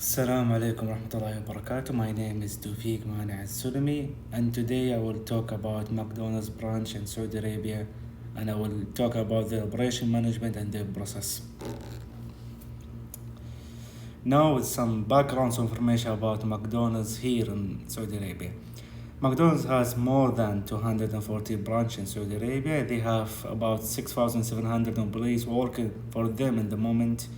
السلام عليكم ورحمة الله وبركاته. My name is توفيق السلمي, and today I will talk about McDonald's branch in Saudi Arabia, and I will talk about the operation management and the process. Now with some background information about McDonald's here in Saudi Arabia. McDonald's has more than 240 branches in Saudi Arabia. They have about 6,700 employees working for them in the moment,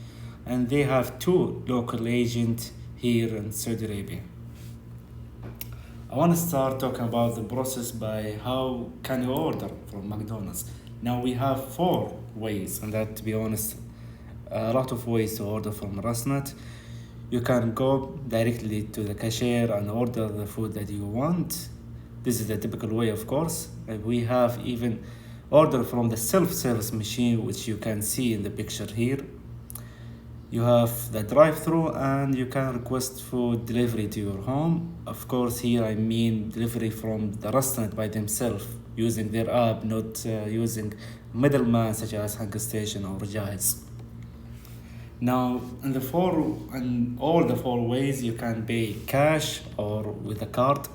and they have 2 local agents here in Saudi Arabia. I want to start talking about the process by how can you order from McDonald's. Now we have 4 ways, and that, to be honest, a lot of ways to order from a restaurant. You can go directly to the cashier and order the food that you want. This is the typical way, of course. And we have even order from the self-service machine, which you can see in the picture here. You have the drive-through, and you can request food delivery to your home. Of course, here I mean delivery from the restaurant by themselves, using their app, not using middleman such as Hunger Station or Jahiz. Now, in all the 4 ways, you can pay cash or with a card,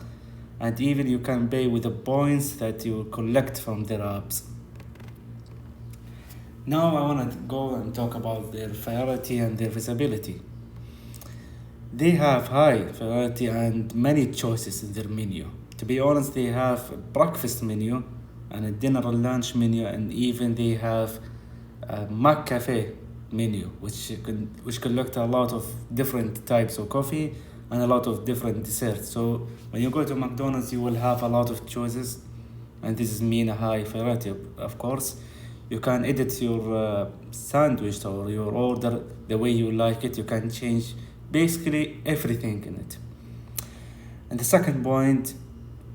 and even you can pay with the points that you collect from their apps. Now I want to go and talk about their variety and their visibility. They have high variety and many choices in their menu. To be honest, they have a breakfast menu and a dinner and lunch menu, and even they have a Mac Cafe menu, which collect a lot of different types of coffee and a lot of different desserts. So when you go to McDonald's, you will have a lot of choices, and this is mean a high variety, of course. You can edit your sandwich or your order the way you like it. You can change basically everything in it. And the second point,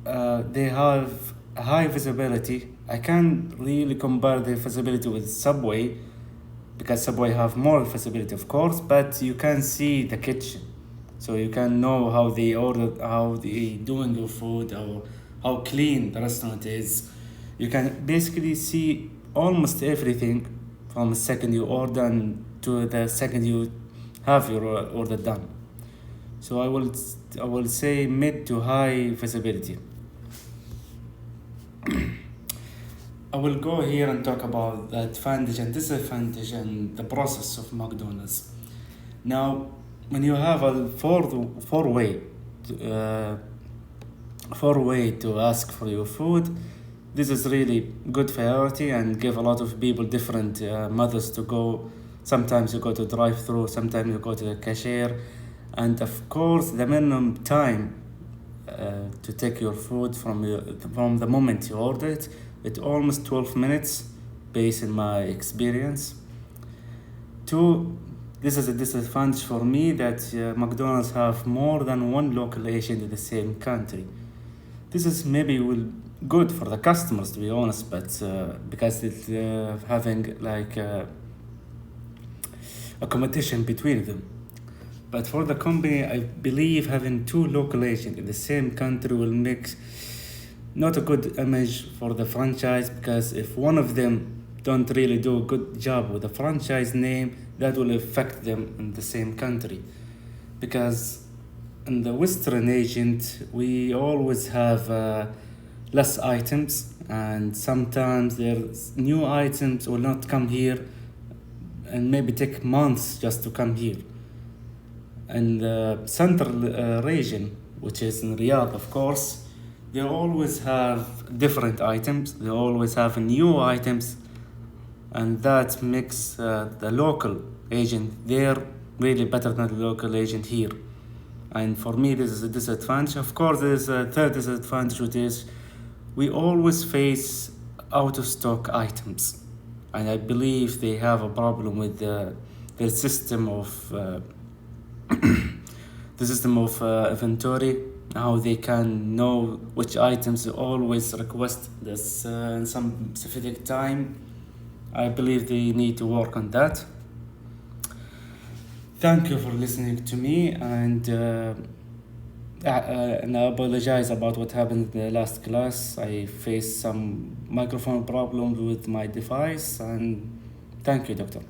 they have a high visibility. I can't really compare the visibility with Subway, because Subway have more visibility, of course, but you can see the kitchen. So you can know how they order, how they doing your food, or how clean the restaurant is. You can basically see almost everything from the second you order and to the second you have your order done. So I will say mid to high visibility. I will go here and talk about the advantage and disadvantage and the process of McDonald's. Now, when you have a four way to ask for your food, this is really good variety and give a lot of people different methods to go. Sometimes you go to drive-through, sometimes you go to the cashier, and of course the minimum time to take your food from the moment you order it, it's almost 12 minutes based on my experience. 2, this is a disadvantage for me that McDonald's have more than 1 local agent in the same country. This is maybe good for the customers, to be honest, but because it's having like a competition between them. But for the company, I believe having 2 local agents in the same country will make not a good image for the franchise, because if one of them don't really do a good job with the franchise name, that will affect them in the same country. Because in the Western agent, we always have less items, and sometimes there's new items will not come here and maybe take months just to come here. And the central region, which is in Riyadh, of course, they always have different items, they always have new items, and that makes the local agent there really better than the local agent here. And for me, this is a disadvantage. Of course, there's a third disadvantage, which is we always face out of stock items, and I believe they have a problem with their system of inventory, how they can know which items they always request this in some specific time. I believe they need to work on that. Thank you for listening to me, and I apologize about what happened in the last class. I faced some microphone problems with my device, and thank you, doctor.